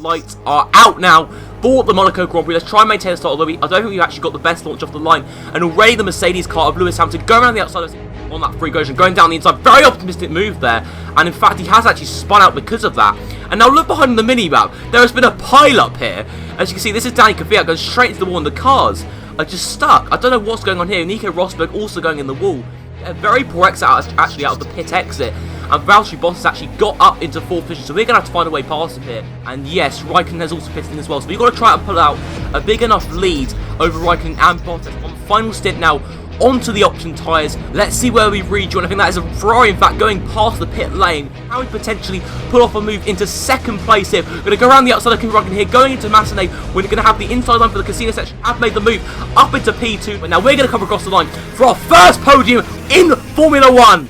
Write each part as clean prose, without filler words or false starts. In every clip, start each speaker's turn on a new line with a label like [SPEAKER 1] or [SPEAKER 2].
[SPEAKER 1] lights are out now for the Monaco Grand Prix. Let's try and maintain the start, although I don't think we've actually got the best launch off the line. And already the Mercedes car of Lewis Hamilton going around the outside on that free collision, going down the inside. Very optimistic move there. And in fact, he has actually spun out because of that. And now look behind the mini-map. There has been a pile-up here. As you can see, this is Danny Kvyat going straight into the wall, and the cars are just stuck. I don't know what's going on here. Nico Rosberg also going in the wall. A very poor exit actually out of the pit exit. And Valtteri Bottas actually got up into 4th position, so we're going to have to find a way past him here. And yes, Raikkonen has also pitted in as well, so we've got to try and pull out a big enough lead over Raikkonen and Bottas on the final stint now onto the option tyres. Let's see where we rejoin. I think that is a Ferrari, in fact, going past the pit lane. How we potentially pull off a move into 2nd place here. We're going to go around the outside of Raikkonen here, going into Massenet. We're going to have the inside line for the casino section. Have made the move up into P2, but now we're going to come across the line for our first podium in Formula 1.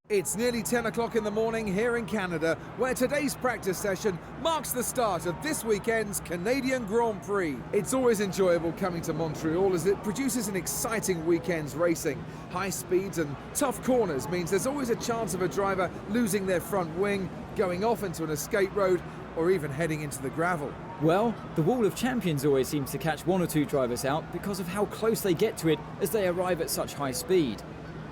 [SPEAKER 2] It's nearly 10 o'clock in the morning here in Canada, where today's practice session marks the start of this weekend's Canadian Grand Prix. It's always enjoyable coming to Montreal as it produces an exciting weekend's racing. High speeds and tough corners means there's always a chance of a driver losing their front wing, going off into an escape road, or even heading into the gravel.
[SPEAKER 3] Well, the Wall of Champions always seems to catch one or two drivers out because of how close they get to it as they arrive at such high speed.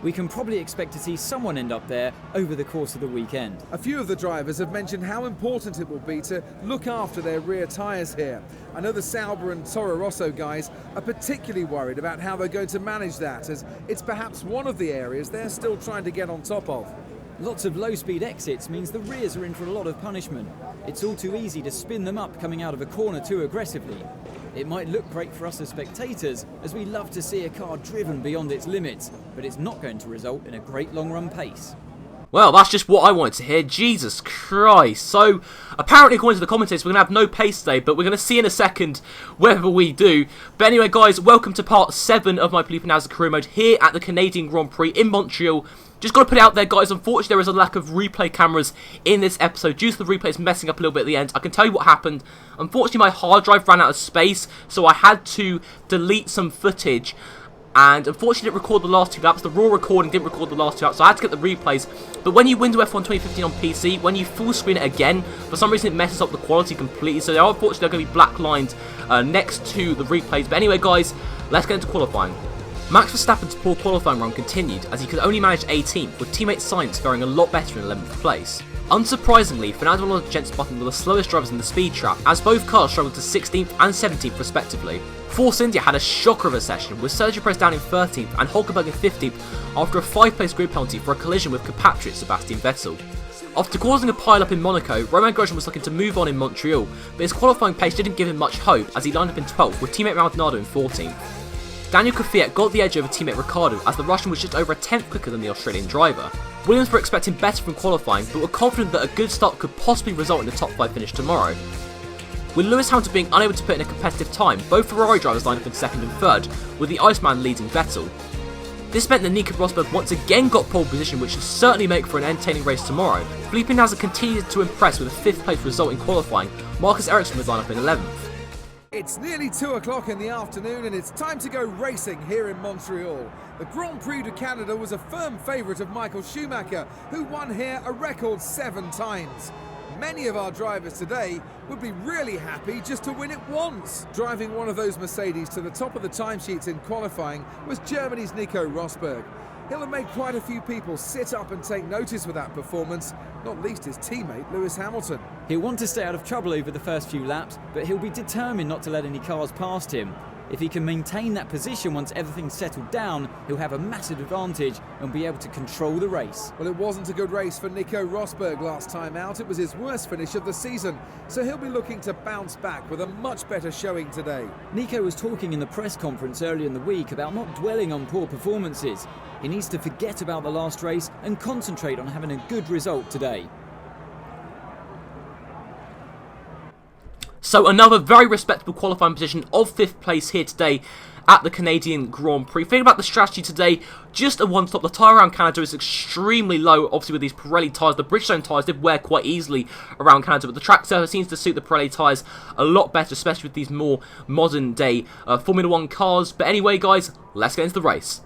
[SPEAKER 3] We can probably expect to see someone end up there over the course of the weekend.
[SPEAKER 2] A few of the drivers have mentioned how important it will be to look after their rear tyres here. I know the Sauber and Toro Rosso guys are particularly worried about how they're going to manage that, as it's perhaps one of the areas they're still trying to get on top of.
[SPEAKER 3] Lots of low-speed exits means the rears are in for a lot of punishment. It's all too easy to spin them up coming out of a corner too aggressively. It might look great for us as spectators, as we love to see a car driven beyond its limits, but it's not going to result in a great long-run pace.
[SPEAKER 1] Well, that's just what I wanted to hear. Jesus Christ. So, apparently, according to the commentators, we're going to have no pace today, but we're going to see in a second whether we do. But anyway, guys, welcome to part 7 of my Felipe Nasr career mode here at the Canadian Grand Prix in Montreal. Just got to put it out there, guys, unfortunately there is a lack of replay cameras in this episode due to the replays messing up a little bit at the end. I can tell you what happened. Unfortunately, my hard drive ran out of space, so I had to delete some footage. And unfortunately, didn't record the last 2 laps. The raw recording didn't record the last 2 laps, so I had to get the replays. But when you Windows F1 2015 on PC, when you full screen it again, for some reason it messes up the quality completely. So there are unfortunately going to be black lines next to the replays. But anyway, guys, let's get into qualifying. Max Verstappen's poor qualifying run continued as he could only manage 18th, with teammate Sainz faring a lot better in 11th place. Unsurprisingly, Fernando Alonso and Jenson Button were the slowest drivers in the speed trap, as both cars struggled to 16th and 17th respectively. Force India had a shocker of a session, with Sergio Perez down in 13th and Hulkenberg in 15th after a 5-place grid penalty for a collision with compatriot Sebastian Vettel. After causing a pile-up in Monaco, Romain Grosjean was looking to move on in Montreal, but his qualifying pace didn't give him much hope as he lined up in 12th with teammate Maldonado in 14th. Daniel Kvyat got the edge over teammate Ricciardo as the Russian was just over a 10th quicker than the Australian driver. Williams were expecting better from qualifying, but were confident that a good start could possibly result in a top 5 finish tomorrow. With Lewis Hamilton being unable to put in a competitive time, both Ferrari drivers lined up in 2nd and 3rd, with the Iceman leading Vettel. This meant that Nico Rosberg once again got pole position, which should certainly make for an entertaining race tomorrow. Felipe Nasr continued to impress with a 5th place result in qualifying. Marcus Ericsson was lined up in 11th.
[SPEAKER 2] It's nearly 2 o'clock in the afternoon and it's time to go racing here in Montreal. The Grand Prix de Canada was a firm favourite of Michael Schumacher, who won here a record 7 times. Many of our drivers today would be really happy just to win it once. Driving one of those Mercedes to the top of the timesheets in qualifying was Germany's Nico Rosberg. He'll have made quite a few people sit up and take notice with that performance, not least his teammate Lewis Hamilton.
[SPEAKER 3] He'll want to stay out of trouble over the first few laps, but he'll be determined not to let any cars past him. If he can maintain that position once everything's settled down, he'll have a massive advantage and be able to control the race.
[SPEAKER 2] Well, it wasn't a good race for Nico Rosberg last time out. It was his worst finish of the season, so he'll be looking to bounce back with a much better showing today.
[SPEAKER 3] Nico was talking in the press conference earlier in the week about not dwelling on poor performances. He needs to forget about the last race and concentrate on having a good result today.
[SPEAKER 1] So another very respectable qualifying position of 5th place here today at the Canadian Grand Prix. Thinking about the strategy today, just a one-stop. The tyre around Canada is extremely low, obviously with these Pirelli tyres. The Bridgestone tyres did wear quite easily around Canada, but the track surface seems to suit the Pirelli tyres a lot better, especially with these more modern-day Formula 1 cars. But anyway, guys, let's get into the race.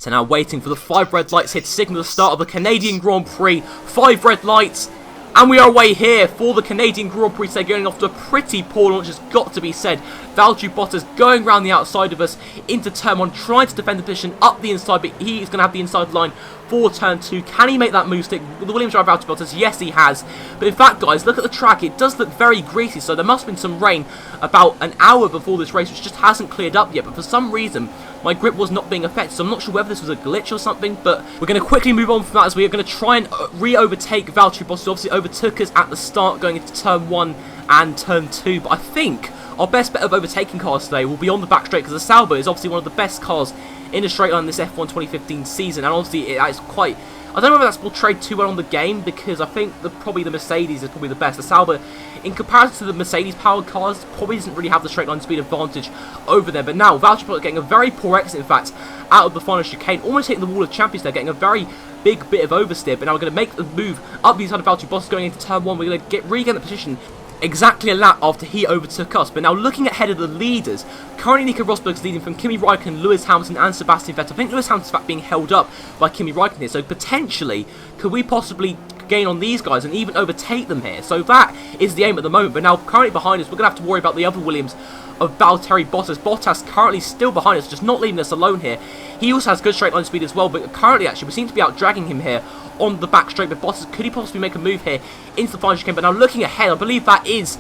[SPEAKER 1] So now waiting for the 5 red lights here to signal the start of the Canadian Grand Prix. 5 red lights. And we are away here for the Canadian Grand Prix today, going off to a pretty poor launch, has got to be said. Valtteri Bottas going around the outside of us into turn 1, trying to defend the position up the inside, but he is going to have the inside line for turn 2. Can he make that move stick? Will the Williams drive Valtteri Bottas? Yes, he has. But in fact, guys, look at the track. It does look very greasy, so there must have been some rain about an hour before this race, which just hasn't cleared up yet. But for some reason, my grip was not being affected, so I'm not sure whether this was a glitch or something, but we're going to quickly move on from that as we are going to try and re-overtake Valtteri Bottas, who obviously overtook us at the start going into turn 1 and turn 2, but I think our best bet of overtaking cars today will be on the back straight, because the Sauber is obviously one of the best cars in the straight line this F1 2015 season, and obviously it is quite... I don't know whether that's portrayed too well on the game, because I think probably the Mercedes is probably the best. The Sauber, in comparison to the Mercedes-powered cars, probably doesn't really have the straight line speed advantage over them. But now, Valtteri Bottas getting a very poor exit, in fact, out of the final chicane, almost hitting the wall of champions there, getting a very big bit of oversteer. But now we're going to make the move up the inside of Valtteri Bottas going into turn 1. We're going to regain the position exactly a lap after he overtook us. But now looking ahead of the leaders, currently Nico Rosberg's leading from Kimi Raikkonen, Lewis Hamilton and Sebastian Vettel. I think Lewis Hamilton's in fact being held up by Kimi Raikkonen here, so potentially could we possibly gain on these guys and even overtake them here? So that is the aim at the moment. But now currently behind us, we're going to have to worry about the other Williams of Valtteri Bottas. Bottas currently still behind us, just not leaving us alone here. He also has good straight line speed as well, but currently actually we seem to be out dragging him here on the back straight. But Bottas, could he possibly make a move here into the final chicane? But now looking ahead, I believe that is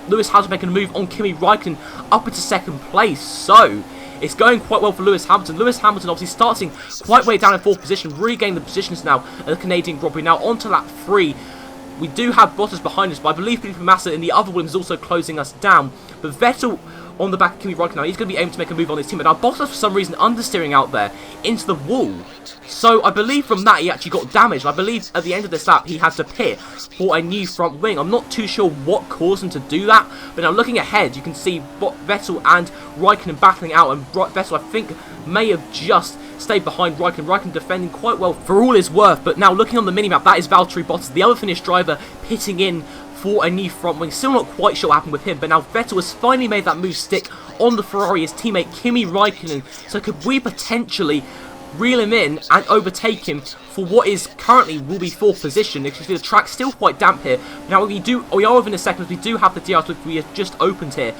[SPEAKER 1] Lewis Hamilton making a move on Kimi Raikkonen up into second place. So it's going quite well for Lewis Hamilton. Lewis Hamilton obviously starting quite way down in 4th position, regaining the positions now at the Canadian Grand Prix. Now on to lap 3. We do have Bottas behind us, but I believe Felipe Nasr in the other Williams is also closing us down. But Vettel on the back of Kimi Raikkonen now, he's going to be aiming to make a move on his team. But now Bottas for some reason understeering out there into the wall. So I believe from that he actually got damaged. I believe at the end of this lap he had to pit for a new front wing. I'm not too sure what caused him to do that. But now looking ahead, you can see Vettel and Raikkonen battling out. And Vettel, I think, may have just stayed behind Raikkonen. Raikkonen defending quite well for all his worth. But now looking on the minimap, that is Valtteri Bottas, the other Finnish driver, pitting in for a new front wing. Still not quite sure what happened with him, but now Vettel has finally made that move stick on the Ferrari, his teammate Kimi Raikkonen. So could we potentially reel him in and overtake him for what is currently will be 4th position? You can see the track's still quite damp here. Now we are within a second. We do have the DRS which we have just opened here.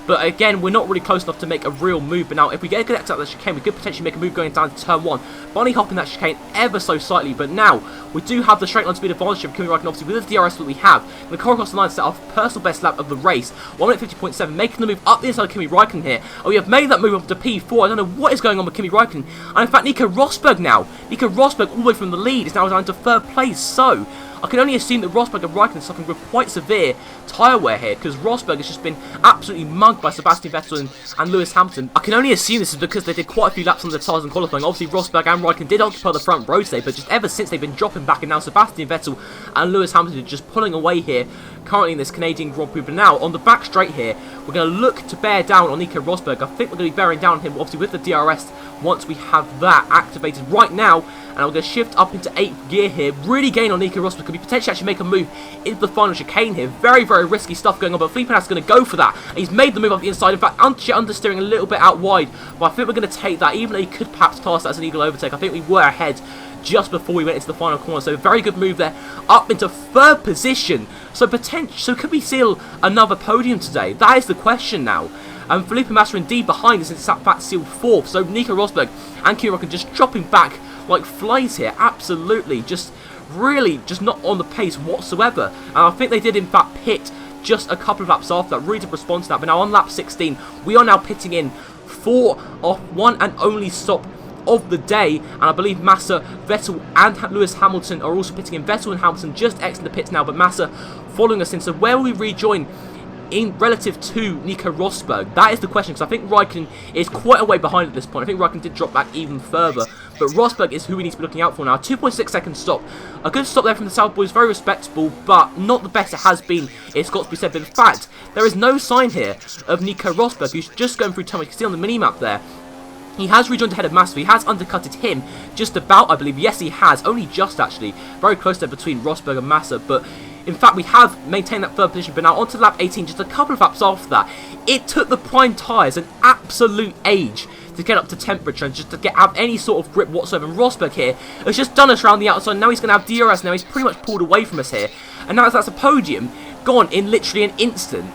[SPEAKER 1] But again, we're not really close enough to make a real move. But now, if we get a good exit out of the chicane, we could potentially make a move going down to turn 1. Bunny hopping that chicane ever so slightly. But now, we do have the straight line speed advantage of Kimi Raikkonen, obviously, with the DRS that we have. The car across the line set our personal best lap of the race. 1 minute 50.7, making the move up the inside of Kimi Raikkonen here. And we have made that move up to P4. I don't know what is going on with Kimi Raikkonen. And in fact, Nico Rosberg now. Nico Rosberg, all the way from the lead, is now down to 3rd place. So I can only assume that Rosberg and Raikkonen are suffering with quite severe tyre wear here, because Rosberg has just been absolutely mugged by Sebastian Vettel and Lewis Hamilton. I can only assume this is because they did quite a few laps on the tyres in qualifying. Obviously, Rosberg and Raikkonen did occupy the front row today, but just ever since they've been dropping back, and now Sebastian Vettel and Lewis Hamilton are just pulling away here, currently in this Canadian Grand Prix. But now, on the back straight here, we're going to look to bear down on Nico Rosberg. I think we're going to be bearing down on him, obviously, with the DRS once we have that activated right now. And I'm going to shift up into 8th gear here, really gain on Nico Rosberg. Could we potentially actually make a move into the final chicane here? Very, very risky stuff going on, but Felipe Nasr is going to go for that. And he's made the move up the inside. In fact, understeering a little bit out wide, but I think we're going to take that, even though he could perhaps class that as an eagle overtake. I think we were ahead just before we went into the final corner, so very good move there, up into 3rd position. So could we seal another podium today? That is the question now. Felipe Nasr indeed behind us, in fact sealed 4th. So Nico Rosberg and Kimi Raikkonen just dropping back like flies here, absolutely, just really just not on the pace whatsoever. And I think they did in fact pit just a couple of laps after that, really did respond to that. But now on lap 16, we are now pitting in for our one and only stop of the day, and I believe Massa, Vettel and Lewis Hamilton are also pitting in. Vettel and Hamilton just exiting the pits now, but Massa following us in. So where will we rejoin in relative to Nico Rosberg? That is the question, because I think Raikkonen is quite a way behind at this point. I think Raikkonen did drop back even further, but Rosberg is who we need to be looking out for now. 2.6 second stop. A good stop there from the South boys, very respectable, but not the best it has been, it's got to be said. But in fact, there is no sign here of Nico Rosberg, who's just going through time. You can see on the mini-map there, he has rejoined ahead of Massa. He has undercutted him just about, I believe. Yes, he has. Only just, actually. Very close there between Rosberg and Massa, but In fact, we have maintained that 3rd position, but now onto lap 18, just a couple of laps after that, it took the prime tyres an absolute age to get up to temperature and just to have any sort of grip whatsoever. And Rosberg here has just done us around the outside. Now he's going to have DRS. Now he's pretty much pulled away from us here. And now that's a podium gone in literally an instant.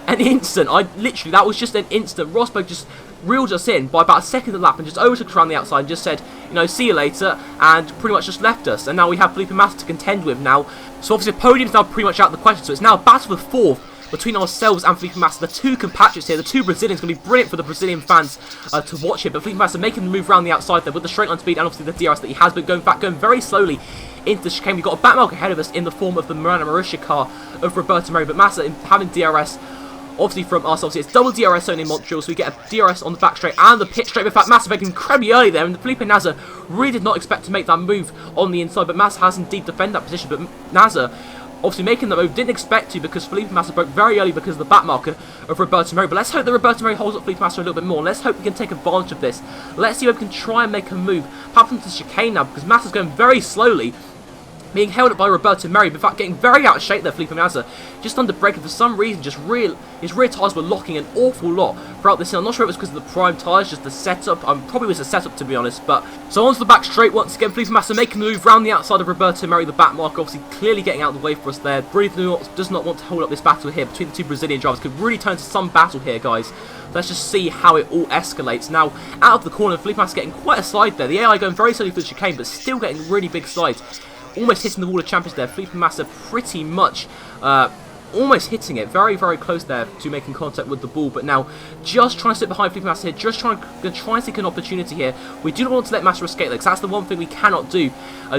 [SPEAKER 1] That was just an instant. Rosberg just reeled us in by about a second of the lap and just overtook us around the outside and just said, you know, see you later, and pretty much just left us. And now we have Felipe Nasr to contend with now. So obviously the podium's now pretty much out of the question. So it's now a battle for 4th between ourselves and Felipe Nasr. The 2 compatriots here, the 2 Brazilians, going to be brilliant for the Brazilian fans to watch here. But Felipe Nasr making the move around the outside there with the straight line speed and obviously the DRS that he has, but going very slowly into the chicane. We've got a backmark ahead of us in the form of the Miranda Marussia car of Roberto Merri, but Nasr having DRS obviously from us. Obviously it's double DRS only in Montreal, so we get a DRS on the back straight and the pit straight. In fact, Nasr making incredibly early there, and Felipe Nasr really did not expect to make that move on the inside, but Nasr has indeed defended that position. But Nasr obviously making that move, didn't expect to, because Felipe Nasr broke very early because of the back marker of Roberto Merri. But let's hope that Roberto Merri holds up Felipe Nasr a little bit more. Let's hope we can take advantage of this. Let's see if we can try and make a move perhaps into the chicane now, because Nasr's going very slowly, being held up by Roberto Merri, but in fact getting very out of shape there. Felipe Nasr just under braking for some reason, just his rear tyres were locking an awful lot throughout this hill. I'm not sure if it was because of the prime tyres, just the setup. Probably was a setup, to be honest. But so onto the back straight once again. Felipe Nasr making the move round the outside of Roberto Merri, the back marker obviously clearly getting out of the way for us there. Really does not want to hold up this battle here between the 2 Brazilian drivers. Could really turn to some battle here, guys. Let's just see how it all escalates. Now, out of the corner, Felipe Nasr getting quite a slide there. The AI going very slowly through the chicane, but still getting really big slides. Almost hitting the wall of champions there. Felipe Nasr pretty much almost hitting it. Very, very close there to making contact with the ball. But now just trying to sit behind Felipe Nasr here. Just trying to seek an opportunity here. We do not want to let Nasr escape there, because that's the one thing we cannot do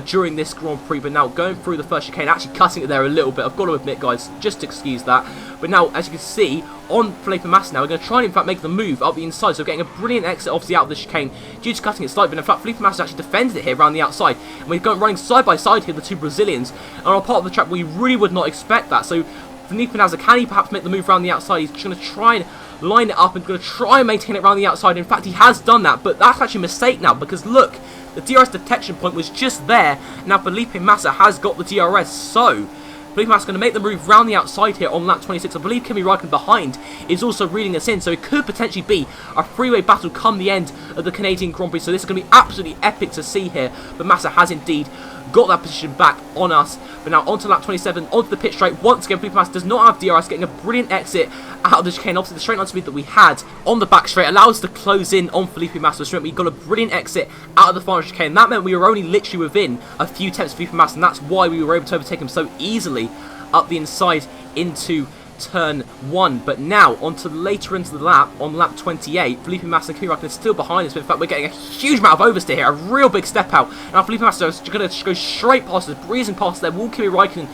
[SPEAKER 1] during this Grand Prix. But now going through the first chicane, actually cutting it there a little bit. I've got to admit, guys, just excuse that. But now, as you can see, on Felipe Nasr now, we're going to try and in fact make the move up the inside. So getting a brilliant exit obviously out of the chicane due to cutting it slightly. But in fact, Felipe Nasr actually defended it here around the outside. And we're going running side by side here, the 2 Brazilians. And on part of the track, we really would not expect that. So Felipe Nasr, can he perhaps make the move around the outside? He's going to try and line it up and going to try and maintain it around the outside. In fact, he has done that, but that's actually a mistake now, because look, the DRS detection point was just there. Now Felipe Nasr has got the DRS, so Felipe Nasr going to make the move round the outside here on lap 26. I believe Kimi Raikkonen behind is also reading us in, so it could potentially be a three-way battle come the end of the Canadian Grand Prix. So this is going to be absolutely epic to see here. But Nasr has indeed got that position back on us. But now onto lap 27, onto the pit straight. Once again, Felipe Nasr does not have DRS, getting a brilliant exit out of the chicane. Obviously, the straight line speed that we had on the back straight allows us to close in on Felipe Nasr. So we got a brilliant exit out of the final chicane. That meant we were only literally within a few tenths of Felipe Nasr, and that's why we were able to overtake him so easily up the inside into turn 1. But now onto later into the lap, on lap 28, Felipe Nasr and Kimi Raikkonen is still behind us, but in fact we're getting a huge amount of oversteer here, a real big step out. Now Felipe Nasr is going to go straight past us, breezing past there. Will Kimi Raikkonen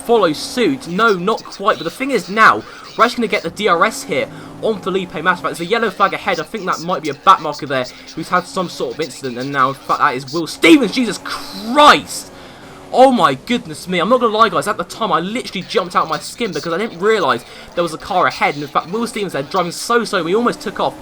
[SPEAKER 1] follow suit? No, not quite. But the thing is now, we're actually going to get the DRS here on Felipe Nasr. There's a yellow flag ahead. I think that might be a back marker there who's had some sort of incident, and now in fact that is Will Stevens. Jesus Christ! Oh my goodness me, I'm not going to lie guys, at the time I literally jumped out of my skin because I didn't realise there was a car ahead, and in fact Will Stevens there driving so slow, we almost took off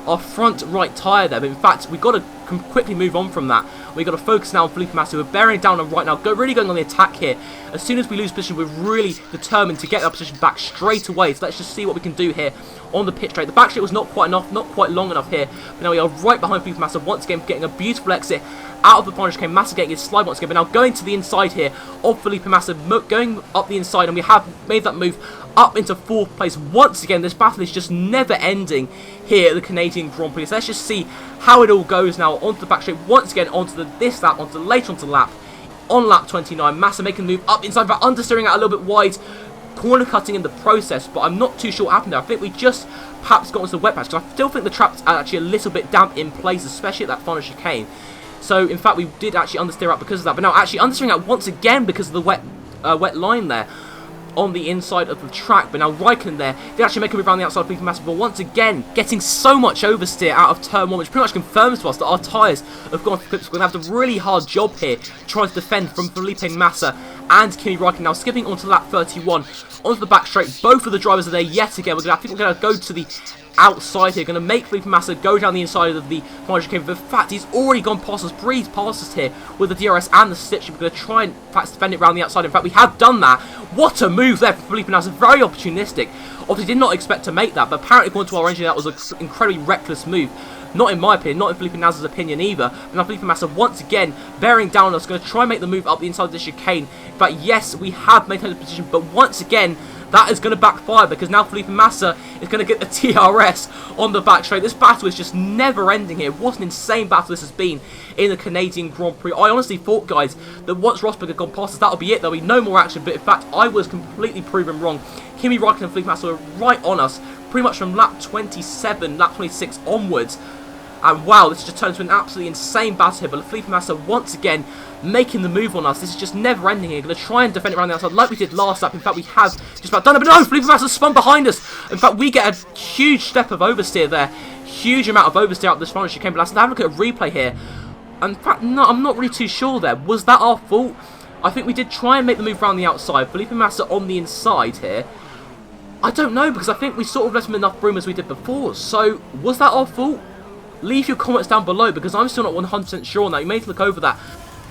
[SPEAKER 1] our front right tyre there. But in fact we've got to quickly move on from that. We've got to focus now on Felipe Nasr. We're bearing down on right now, really going on the attack here. As soon as we lose position, we're really determined to get that position back straight away. So let's just see what we can do here on the pit straight. The back straight was not quite enough, not quite long enough here. But now we are right behind Felipe Nasr once again, getting a beautiful exit out of the final chicane. Nasr getting his slide once again, but now going to the inside here of Felipe Nasr, going up the inside, and we have made that move up into 4th place once again. This battle is just never ending here at the Canadian Grand Prix. So let's just see how it all goes now. Onto the back straight once again, onto this lap, onto later onto the lap. On lap 29, Nasr making the move up inside, but understeering out a little bit wide, corner cutting in the process. But I'm not too sure what happened there. I think we just perhaps got into the wet patch, because I still think the trap's actually a little bit damp in place, especially at that final chicane. So in fact we did actually understeer out because of that, but now actually understeering out once again because of the wet line there on the inside of the track. But now Raikkonen there did actually make a move around the outside of Felipe Nasr, but once again getting so much oversteer out of turn 1, which pretty much confirms to us that our tyres have gone for clips. We're going to have a really hard job here trying to defend from Felipe Nasr and Kimi Raikkonen. Now skipping onto lap 31, onto the back straight, both of the drivers are there yet again. I think we're going to go to the outside here. Going to make Felipe Nasr go down the inside of the final chicane. But in fact, he's already gone past us, breezed past us here with the DRS and the stitch. We're going to try and in fact defend it around the outside. In fact, we have done that. What a move there from Felipe Nasr. Very opportunistic. Obviously, did not expect to make that, but apparently, according to our engineer, that was an incredibly reckless move. Not in my opinion, not in Felipe Nasr's opinion either. But now Felipe Nasr once again bearing down on us, going to try and make the move up the inside of the chicane. In fact, yes, we have maintained the position, but once again, that is going to backfire because now Felipe Nasr is going to get the TRS on the back straight. This battle is just never ending here. What an insane battle this has been in the Canadian Grand Prix. I honestly thought, guys, that once Rosberg had gone past us, that'll be it. There'll be no more action. But in fact, I was completely proven wrong. Kimi Räikkönen and Felipe Nasr were right on us, pretty much from lap 27, lap 26 onwards. And wow, this just turned into an absolutely insane battle here. But Felipe Nasr once again making the move on us. This is just never ending here. Going to try and defend it around the outside like we did last lap. In fact, we have just about done it. But no, Felipe Nasr spun behind us. In fact, we get a huge step of oversteer there. Huge amount of oversteer up this final chicane. But let's have a look at a replay here. And in fact, no, I'm not really too sure there. Was that our fault? I think we did try and make the move around the outside. Felipe Nasr on the inside here. I don't know, because I think we sort of left him enough room as we did before. So, was that our fault? Leave your comments down below, because I'm still not 100% sure on that. You may need to look over that.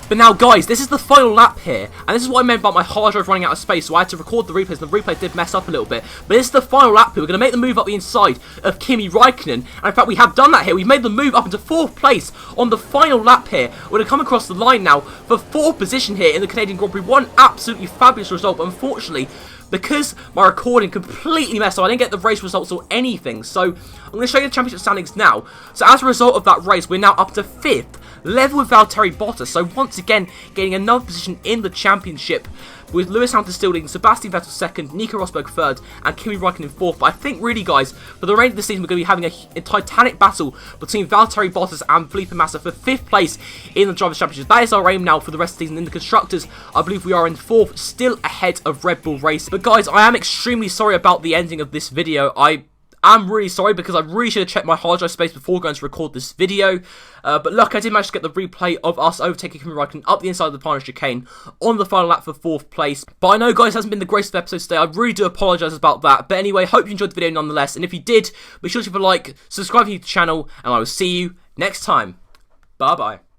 [SPEAKER 1] But now, guys, this is the final lap here, and this is what I meant about my hard drive running out of space, so I had to record the replays, and the replay did mess up a little bit. But this is the final lap here. We're going to make the move up the inside of Kimi Räikkönen, and in fact, we have done that here. We've made the move up into 4th place on the final lap here. We're going to come across the line now for 4th position here in the Canadian Grand Prix. One absolutely fabulous result, but unfortunately, because my recording completely messed up, I didn't get the race results or anything. So, I'm going to show you the championship standings now. So, as a result of that race, we're now up to 5th, level with Valtteri Bottas. So, once again, getting another position in the championship, with Lewis Hamilton still leading, Sebastian Vettel 2nd, Nico Rosberg 3rd, and Kimi Räikkönen 4th. But I think, really, guys, for the remainder of the season, we're going to be having a titanic battle between Valtteri Bottas and Felipe Nasr for 5th place in the Drivers' Championship. That is our aim now for the rest of the season. In the Constructors, I believe we are in 4th, still ahead of Red Bull Racing. But, guys, I am extremely sorry about the ending of this video. I'm really sorry because I really should have checked my hard drive space before going to record this video. But look, I did manage to get the replay of us overtaking Kimi Räikkönen up the inside of the final chicane on the final lap for 4th place. But I know, guys, it hasn't been the greatest of episodes today. I really do apologise about that. But anyway, hope you enjoyed the video nonetheless. And if you did, be sure to leave a like, subscribe to the channel, and I will see you next time. Bye-bye.